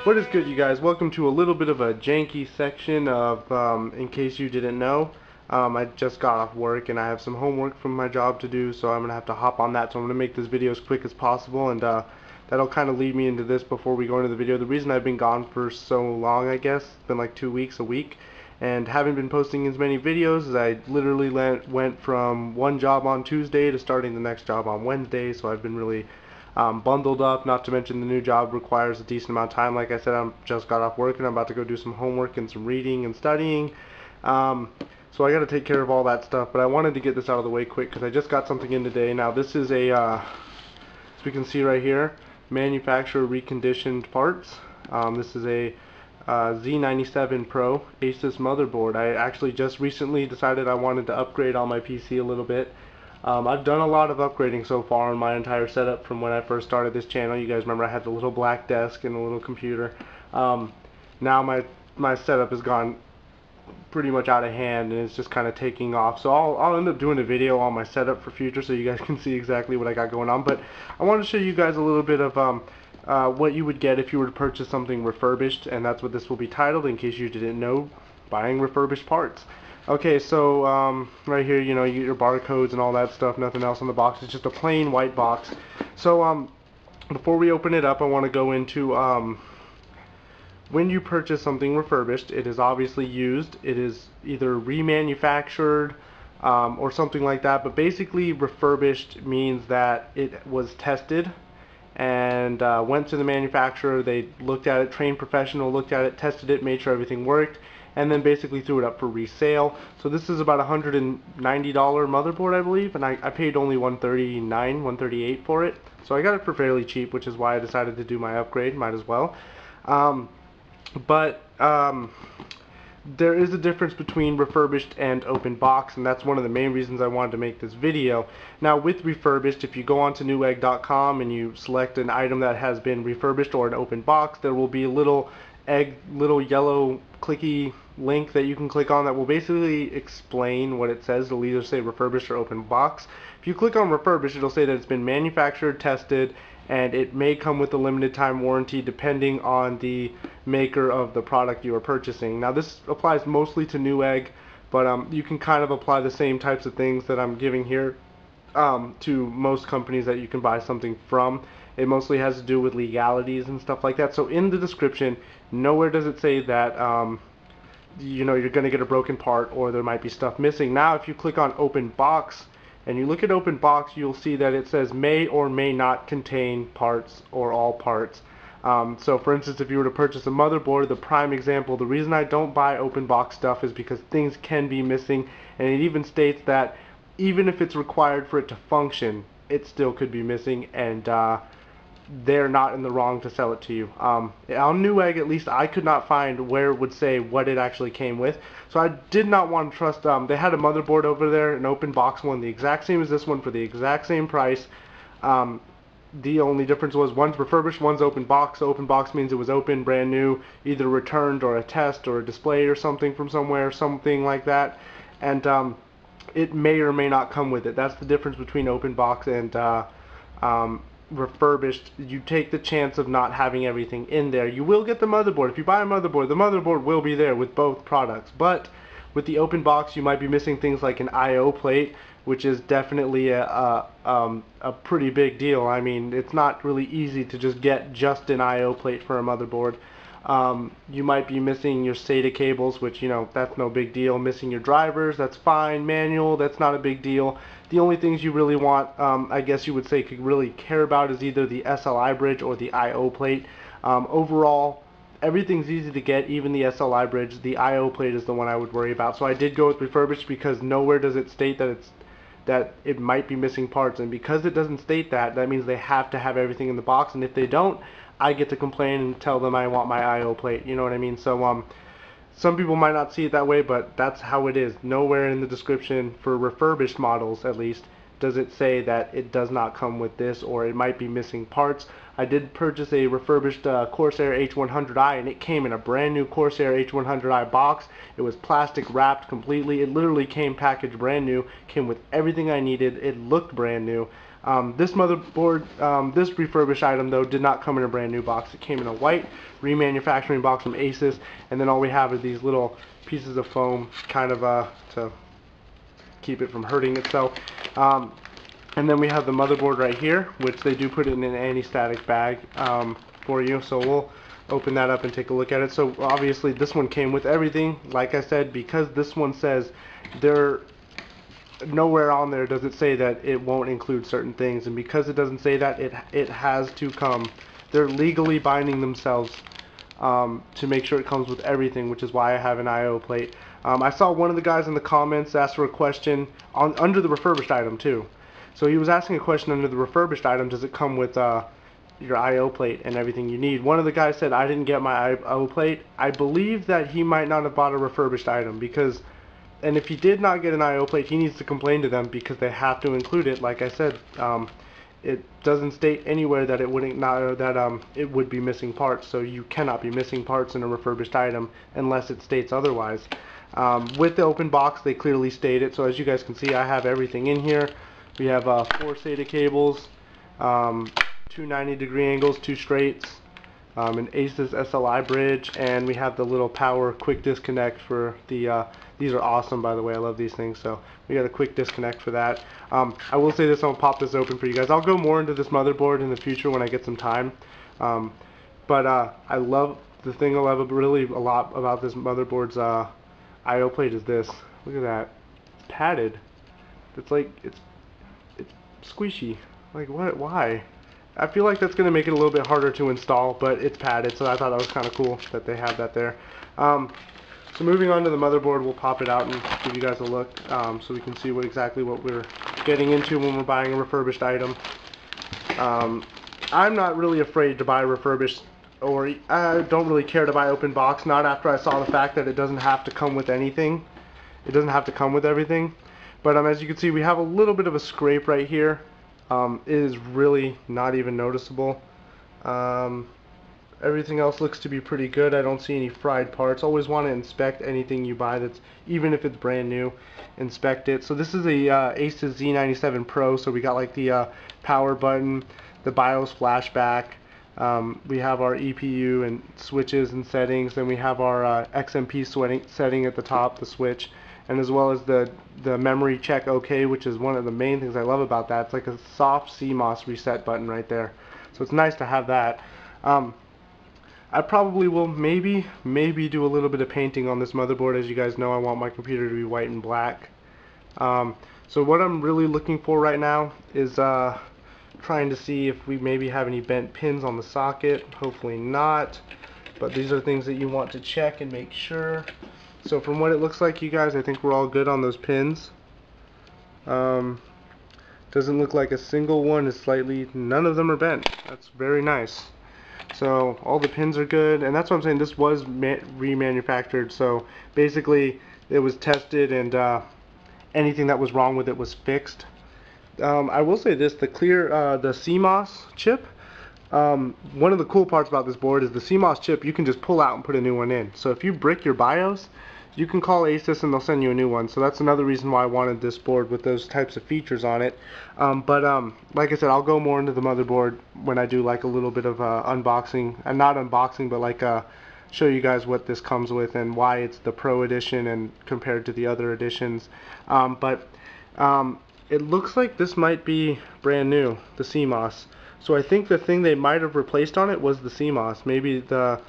What is good, you guys? Welcome to a little bit of a janky section of, in case you didn't know, I just got off work and I have some homework from my job to do, so I'm going to have to hop on that. So I'm going to make this video as quick as possible, and that'll kind of lead me into this before we go into the video. The reason I've been gone for so long, I guess, it's been like 2 weeks, a week, and haven't been posting as many videos as I literally went from one job on Tuesday to starting the next job on Wednesday, so I've been really bundled up. Not to mention the new job requires a decent amount of time. Like I said, I just got off work and I'm about to go do some homework and some reading and studying. So I got to take care of all that stuff. But I wanted to get this out of the way quick because I just got something in today. Now this is a, as we can see right here, manufacturer reconditioned parts. This is a Z97 Pro Asus motherboard. I actually just recently decided I wanted to upgrade on my PC a little bit. I've done a lot of upgrading so far on my entire setup from when I first started this channel. You guys remember I had the little black desk and a little computer. Now my setup has gone pretty much out of hand and it's just kind of taking off. So I'll end up doing a video on my setup for future so you guys can see exactly what I got going on. But I want to show you guys a little bit of what you would get if you were to purchase something refurbished, and that's what this will be titled, in case you didn't know, buying refurbished parts. Okay, so right here, you know, you get your barcodes and all that stuff, nothing else on the box. It's just a plain white box. So before we open it up, I want to go into when you purchase something refurbished, it is obviously used. It is either remanufactured or something like that, but basically refurbished means that it was tested and went to the manufacturer. They looked at it, trained professional looked at it, tested it, made sure everything worked, and then basically threw it up for resale. So this is about $190 motherboard, I believe, and I paid only $139, $138 for it. So I got it for fairly cheap, which is why I decided to do my upgrade. Might as well. But there is a difference between refurbished and open box, and that's one of the main reasons I wanted to make this video. Now with refurbished, if you go onto newegg.com and you select an item that has been refurbished or an open box, there will be a little yellow clicky link that you can click on that will basically explain what it says. It'll either say refurbished or open box. If you click on refurbished, it'll say that it's been manufactured, tested, and it may come with a limited time warranty depending on the maker of the product you are purchasing. Now this applies mostly to Newegg, but you can kind of apply the same types of things that I'm giving here to most companies that you can buy something from. It mostly has to do with legalities and stuff like that. So in the description, nowhere does it say that you know, you're going to get a broken part or there might be stuff missing. Now if you click on open box and you look at open box, you'll see that it says may or may not contain parts or all parts. So for instance, if you were to purchase a motherboard, the prime example, the reason I don't buy open box stuff is because things can be missing, and it even states that even if it's required for it to function, it still could be missing, and they're not in the wrong to sell it to you. On Newegg, at least, I could not find where it would say what it actually came with. So I did not want to trust. They had a motherboard over there, an open box one, the exact same as this one for the exact same price. The only difference was one's refurbished, one's open box. Open box means it was open, brand new, either returned or a test or a display or something from somewhere, something like that. And it may or may not come with it. That's the difference between open box and refurbished. You take the chance of not having everything in there. You will get the motherboard. If you buy a motherboard, the motherboard will be there with both products. But with the open box, you might be missing things like an I/O plate, which is definitely a pretty big deal. I mean, it's not really easy to just get just an I/O plate for a motherboard. You might be missing your SATA cables, which, you know, that's no big deal. Missing your drivers, that's fine. Manual, that's not a big deal. The only things you really want, I guess you would say, could really care about is either the SLI bridge or the I/O plate. Overall, everything's easy to get, even the SLI bridge. The I/O plate is the one I would worry about. So I did go with refurbished because nowhere does it state that it might be missing parts, and because it doesn't state that, that means they have to have everything in the box, and if they don't, I get to complain and tell them I want my I/O plate. You know what I mean? So some people might not see it that way, but that's how it is. Nowhere in the description for refurbished models, at least, does it say that it does not come with this, or it might be missing parts. I did purchase a refurbished Corsair H100i, and it came in a brand new Corsair H100i box. It was plastic wrapped completely. It literally came packaged brand new, came with everything I needed. It looked brand new. This motherboard, this refurbished item though, did not come in a brand new box. It came in a white remanufacturing box from Asus, and then all we have are these little pieces of foam, kind of to keep it from hurting itself. And then we have the motherboard right here, which they do put in an anti-static bag for you. So we'll open that up and take a look at it. So obviously this one came with everything. Like I said, because this one says nowhere on there does it say that it won't include certain things, and because it doesn't say that, it has to come. They're legally binding themselves to make sure it comes with everything, which is why I have an I/O plate. I saw one of the guys in the comments ask for a question under the refurbished item too. So he was asking a question under the refurbished item, does it come with your I/O plate and everything you need? One of the guys said, I didn't get my I/O plate. I believe that he might not have bought a refurbished item, because, and if he did not get an I/O plate, he needs to complain to them, because they have to include it. Like I said, it doesn't state anywhere that it wouldn't it would be missing parts, so you cannot be missing parts in a refurbished item unless it states otherwise. With the open box, they clearly state it. So as you guys can see, I have everything in here. We have 4 SATA cables, 2 90-degree angles, 2 straights, an Asus SLI bridge, and we have the little power quick disconnect for the these are awesome, by the way. I love these things. So we got a quick disconnect for that. I will say this, I'll pop this open for you guys. I'll go more into this motherboard in the future when I get some time. But I love, the thing I love really a lot about this motherboard's I/O plate is this. Look at that. It's padded. It's like, it's squishy. Like, what? Why? I feel like that's going to make it a little bit harder to install, but it's padded, so I thought that was kind of cool that they have that there. So moving on to the motherboard, we'll pop it out and give you guys a look, so we can see exactly what we're getting into when we're buying a refurbished item. I'm not really afraid to buy refurbished, or I don't really care to buy open box, not after I saw the fact that it doesn't have to come with anything. It doesn't have to come with everything. But as you can see, we have a little bit of a scrape right here. It is really not even noticeable. Everything else looks to be pretty good. I don't see any fried parts. Always want to inspect anything you buy, that's, even if it's brand new, inspect it. So this is a Asus Z97 Pro, so we got like the power button, the BIOS flashback, we have our EPU and switches and settings, then we have our XMP setting at the top, the switch, and as well as the memory check OK, which is one of the main things I love about that. It's like a soft CMOS reset button right there, so it's nice to have that. I probably will maybe do a little bit of painting on this motherboard. As you guys know, I want my computer to be white and black. So what I'm really looking for right now is trying to see if we maybe have any bent pins on the socket. Hopefully not, but these are things that you want to check and make sure. So from what it looks like, you guys, I think we're all good on those pins. Doesn't look like a single one is none of them are bent. That's very nice. So all the pins are good, and that's what I'm saying, this was remanufactured, so basically it was tested, and anything that was wrong with it was fixed. I will say this, the CMOS chip, one of the cool parts about this board is the CMOS chip you can just pull out and put a new one in. So if you brick your BIOS, you can call Asus and they'll send you a new one. So that's another reason why I wanted this board with those types of features on it. Like I said, I'll go more into the motherboard when I do like a little bit of unboxing, and not unboxing, but like show you guys what this comes with and why it's the Pro Edition and compared to the other editions. It looks like this might be brand new, the CMOS. So I think the thing they might have replaced on it was the CMOS. Maybe not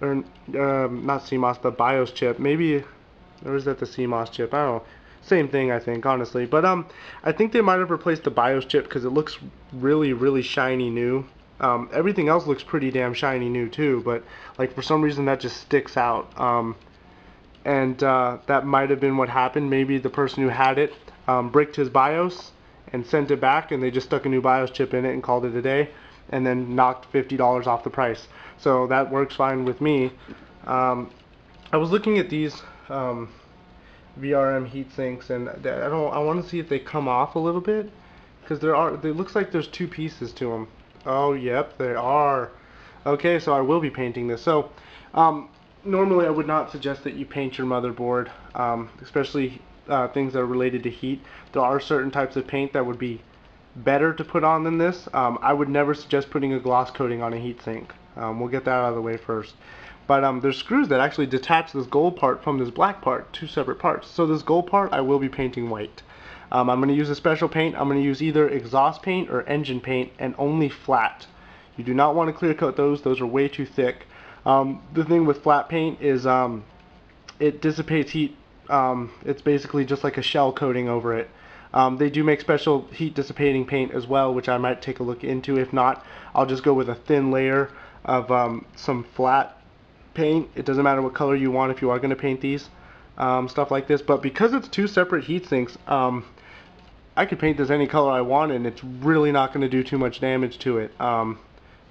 CMOS, the BIOS chip. Maybe, or is that the CMOS chip? I don't know. Same thing, I think, honestly. But I think they might have replaced the BIOS chip because it looks really shiny new. Everything else looks pretty damn shiny new too, but like for some reason that just sticks out. That might have been what happened. Maybe the person who had it bricked his BIOS and sent it back, and they just stuck a new BIOS chip in it and called it a day, and then knocked $50 off the price. So that works fine with me. I was looking at these VRM heat sinks, and I want to see if they come off a little bit. Because it looks like there's two pieces to them. Oh, yep, they are. Okay, so I will be painting this. So, normally I would not suggest that you paint your motherboard, especially things that are related to heat. There are certain types of paint that would be better to put on than this. I would never suggest putting a gloss coating on a heatsink. We'll get that out of the way first. But there's screws that actually detach this gold part from this black part, two separate parts. So this gold part I will be painting white. I'm going to use a special paint. I'm going to use either exhaust paint or engine paint, and only flat. You do not want to clear coat those. Those are way too thick. The thing with flat paint is it dissipates heat. It's basically just like a shell coating over it. They do make special heat dissipating paint as well, which I might take a look into. If not, I'll just go with a thin layer of some flat paint. It doesn't matter what color you want if you are going to paint these, stuff like this. But because it's two separate heat sinks, I could paint this any color I want, and it's really not going to do too much damage to it.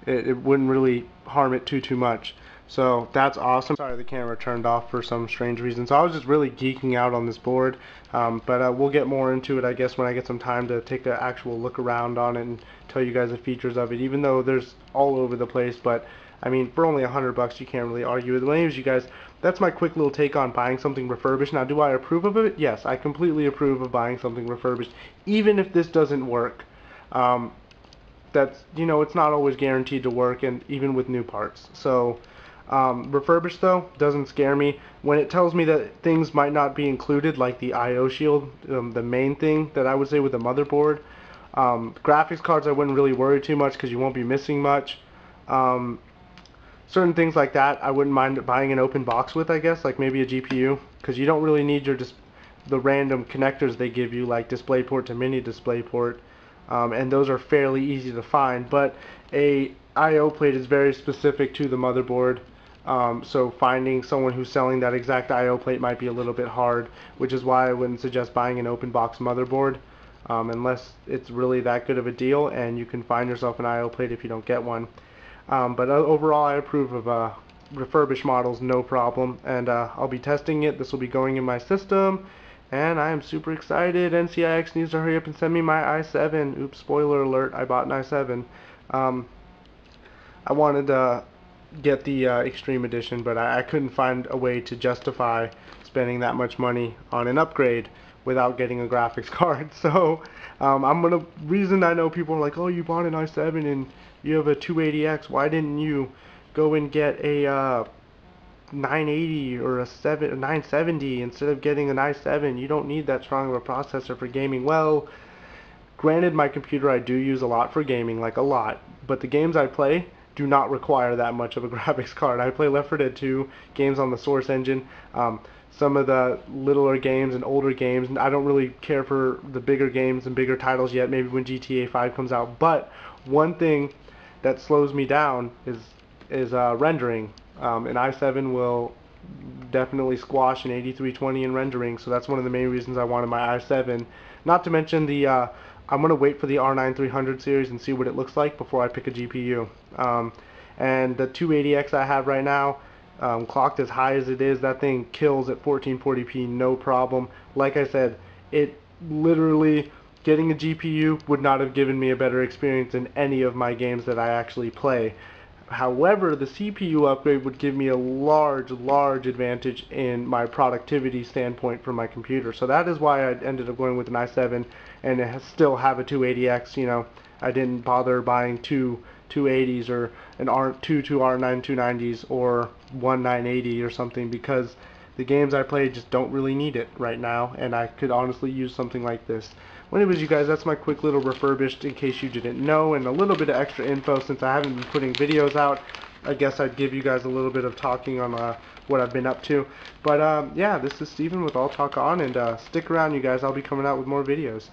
It wouldn't really harm it too much. So that's awesome. Sorry, the camera turned off for some strange reason. So I was just really geeking out on this board. But we'll get more into it, I guess, when I get some time to take an actual look around on it and tell you guys the features of it. Even though there's all over the place, but I mean, for only $100, you can't really argue with it. Anyways, you guys, that's my quick little take on buying something refurbished. Now, do I approve of it? Yes, I completely approve of buying something refurbished, even if this doesn't work. That's, you know, it's not always guaranteed to work, and even with new parts. So refurbished, though, doesn't scare me. When it tells me that things might not be included, like the I/O shield, the main thing that I would say with the motherboard, graphics cards I wouldn't really worry too much because you won't be missing much. Certain things like that I wouldn't mind buying an open box with, I guess, like maybe a GPU, because you don't really need the random connectors they give you, like DisplayPort to mini DisplayPort, and those are fairly easy to find. But a I/O plate is very specific to the motherboard, so finding someone who's selling that exact I/O plate might be a little bit hard, which is why I wouldn't suggest buying an open box motherboard, unless it's really that good of a deal and you can find yourself an I/O plate if you don't get one. But overall, I approve of refurbished models, no problem, and I'll be testing it. This will be going in my system, and I am super excited. NCIX needs to hurry up and send me my i7. Oops, spoiler alert, I bought an i7. I wanted to get the Extreme Edition, but I couldn't find a way to justify spending that much money on an upgrade without getting a graphics card. So reason I know people are like, oh, you bought an i7 and you have a 280X, why didn't you go and get a 980 or a 970 instead of getting an i7? You don't need that strong of a processor for gaming. Well, granted, my computer I do use a lot for gaming, like a lot, but the games I play do not require that much of a graphics card. I play Left 4 Dead 2 games on the Source engine. Some of the littler games and older games, and I don't really care for the bigger games and bigger titles yet, maybe when GTA 5 comes out. But one thing that slows me down is rendering. An i7 will definitely squash an 8320 in rendering, so that's one of the main reasons I wanted my i7. Not to mention the I'm going to wait for the R9 300 series and see what it looks like before I pick a GPU. And the 280X I have right now, clocked as high as it is, that thing kills at 1440p, no problem. Like I said, it literally, getting a GPU would not have given me a better experience in any of my games that I actually play. However, the CPU upgrade would give me a large advantage in my productivity standpoint for my computer. So that is why I ended up going with an i7 and still have a 280X. You know, I didn't bother buying two 280s or two R9 290s or one 980 or something, because the games I play just don't really need it right now, and I could honestly use something like this. Well, anyways, you guys, that's my quick little refurbished in case you didn't know, and a little bit of extra info since I haven't been putting videos out. I guess I'd give you guys a little bit of talking on what I've been up to. But yeah, this is Steven with All Talk On, and stick around, you guys. I'll be coming out with more videos.